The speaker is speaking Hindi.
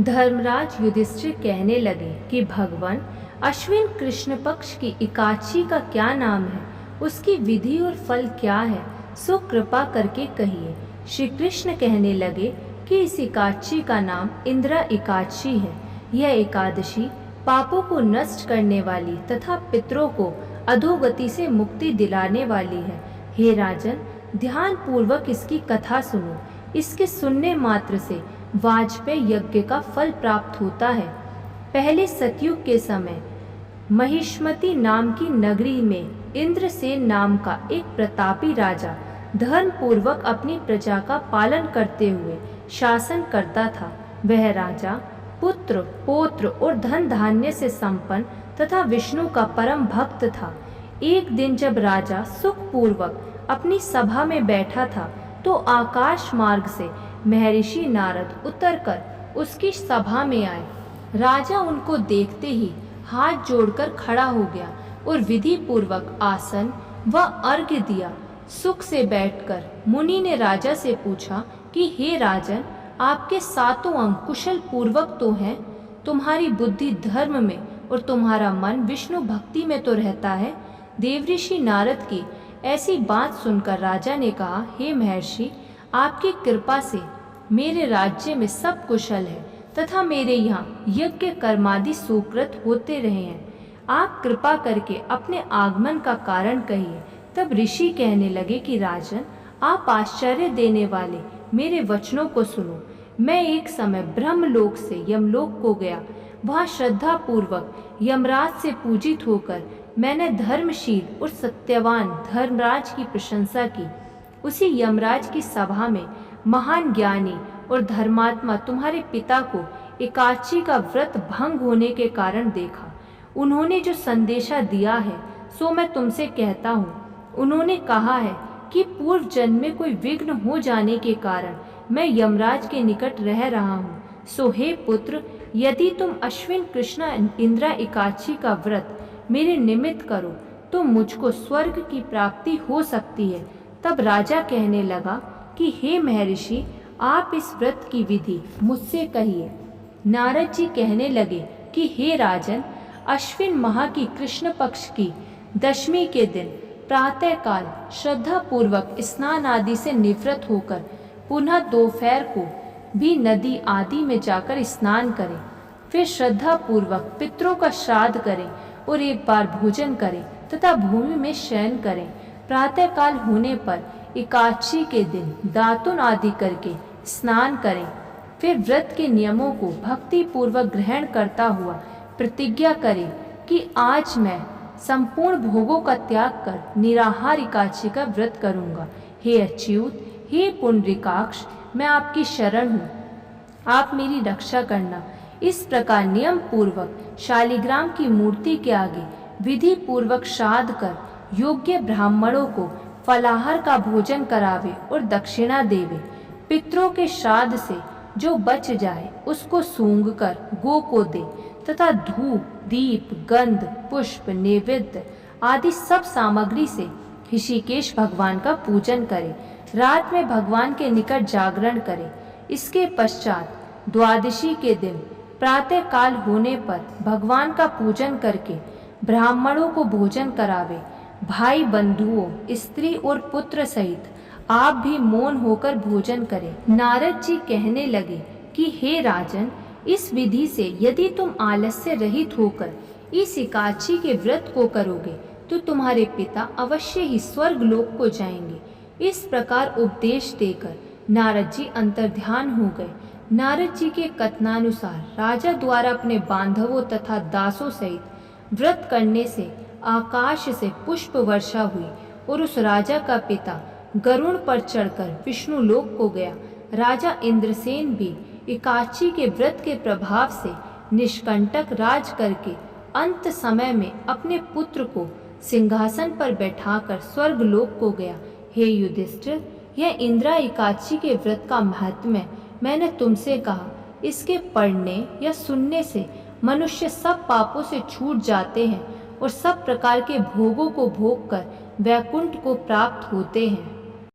धर्मराज युधिष्ठिर कहने लगे कि भगवान, अश्विन कृष्ण पक्ष की एकादशी का क्या नाम है, उसकी विधि और फल क्या है, सो कृपा करके कहिए। श्री कृष्ण कहने लगे कि इस एकादशी का नाम इंद्रा एकादशी है। यह एकादशी पापों को नष्ट करने वाली तथा पितरों को अधोगति से मुक्ति दिलाने वाली है। हे राजन, ध्यान पूर्वक इसकी कथा सुनो। इसके सुनने मात्र से वाजपेयी यज्ञ का फल प्राप्त होता है। पहले सतयुग के समय महिष्मति नाम की नगरी में इंद्रसेन नाम का एक प्रतापी राजा धर्म पूर्वक अपनी प्रजा का पालन करते हुए शासन करता था। वह राजा पुत्र, पौत्र और धन धान्य से संपन्न तथा विष्णु का परम भक्त था। एक दिन जब राजा सुखपूर्वक अपनी सभा में बैठा था तो आकाश मार्ग से महर्षि नारद उतरकर उसकी सभा में आए। राजा उनको देखते ही हाथ जोड़कर खड़ा हो गया और विधि पूर्वक आसन व अर्घ्य दिया। सुख से बैठकर मुनि ने राजा से पूछा कि हे राजन, आपके सातों अंग कुशल पूर्वक तो हैं, तुम्हारी बुद्धि धर्म में और तुम्हारा मन विष्णु भक्ति में तो रहता है। देवऋषि नारद की ऐसी बात सुनकर राजा ने कहा, हे महर्षि, आपकी कृपा से मेरे राज्य में सब कुशल है तथा मेरे यहाँ यज्ञ कर्मादि सुकृत होते रहे हैं। आप कृपा करके अपने आगमन का कारण कहिए। तब ऋषि कहने लगे कि राजन, आप आश्चर्य देने वाले मेरे वचनों को सुनो। मैं एक समय ब्रह्मलोक से यमलोक को गया। वहाँ श्रद्धा पूर्वक यमराज से पूजित होकर मैंने धर्मशील और सत्यवान धर्मराज की प्रशंसा की। उसी यमराज की सभा में महान ज्ञानी और धर्मात्मा तुम्हारे पिता को एकादशी का व्रत भंग होने के कारण देखा। उन्होंने जो संदेशा दिया है सो मैं तुमसे कहता हूँ। उन्होंने कहा है कि पूर्व जन्म में कोई विघ्न हो जाने के कारण मैं यमराज के निकट रह रहा हूँ। सो हे पुत्र, यदि तुम अश्विन कृष्ण इंद्रा एकादशी का व्रत मेरे निमित्त करो तो मुझको स्वर्ग की प्राप्ति हो सकती है। तब राजा कहने लगा कि हे महर्षि, आप इस व्रत की विधि मुझसे कहिए। नारद जी कहने लगे कि हे राजन, अश्विन माह की कृष्ण पक्ष की दशमी के दिन प्रातःकाल श्रद्धा पूर्वक स्नान आदि से निवृत्त होकर पुनः दोपहर को भी नदी आदि में जाकर स्नान करें। फिर श्रद्धा पूर्वक पितरों का श्राद्ध करें और एक बार भोजन करें तथा भूमि में शयन करें। प्रातःकाल होने पर एकादशी के दिन दातुन आदि करके स्नान करें। फिर व्रत के नियमों को भक्ति पूर्वक ग्रहण करता हुआ प्रतिज्ञा करें कि आज मैं संपूर्ण भोगों का त्याग कर निराहार एकादशी का व्रत करूंगा। हे अच्युत, हे पुंडरीकाक्ष, मैं आपकी शरण हूँ, आप मेरी रक्षा करना। इस प्रकार नियम पूर्वक शालिग्राम की मूर्ति के आगे विधि पूर्वक श्राद्ध कर योग्य ब्राह्मणों को फलाहार का भोजन करावे और दक्षिणा देवे। पितरों के श्राद्ध से जो बच जाए उसको सूंघ कर गो को दे तथा धूप, दीप, गंध, पुष्प, नैवेद्य आदि सब सामग्री से ऋषिकेश भगवान का पूजन करे। रात में भगवान के निकट जागरण करे। इसके पश्चात द्वादशी के दिन प्रातः काल होने पर भगवान का पूजन करके ब्राह्मणों को भोजन करावे। भाई बंधुओं, स्त्री और पुत्र सहित आप भी मौन होकर भोजन करें। नारद जी कहने लगे कि हे राजन, इस विधि से यदि तुम आलस्य रहित होकर इस एकादशी के व्रत को करोगे तो तुम्हारे पिता अवश्य ही स्वर्ग लोक को जाएंगे। इस प्रकार उपदेश देकर नारद जी अंतर्ध्यान हो गए। नारद जी के कथनानुसार राजा द्वारा अपने बांधवों तथा दासों सहित व्रत करने से आकाश से पुष्प वर्षा हुई और उस राजा का पिता गरुड़ पर चढ़कर विष्णु लोक को गया। राजा इंद्रसेन भी एकादशी के व्रत के प्रभाव से निष्कंटक राज करके अंत समय में अपने पुत्र को सिंहासन पर बैठाकर स्वर्ग लोक को गया। हे युधिष्ठिर, यह इंद्रा एकादशी के व्रत का महात्म्य मैंने तुमसे कहा। इसके पढ़ने या सुनने से मनुष्य सब पापों से छूट जाते हैं और सब प्रकार के भोगों को भोग कर वैकुंठ को प्राप्त होते हैं।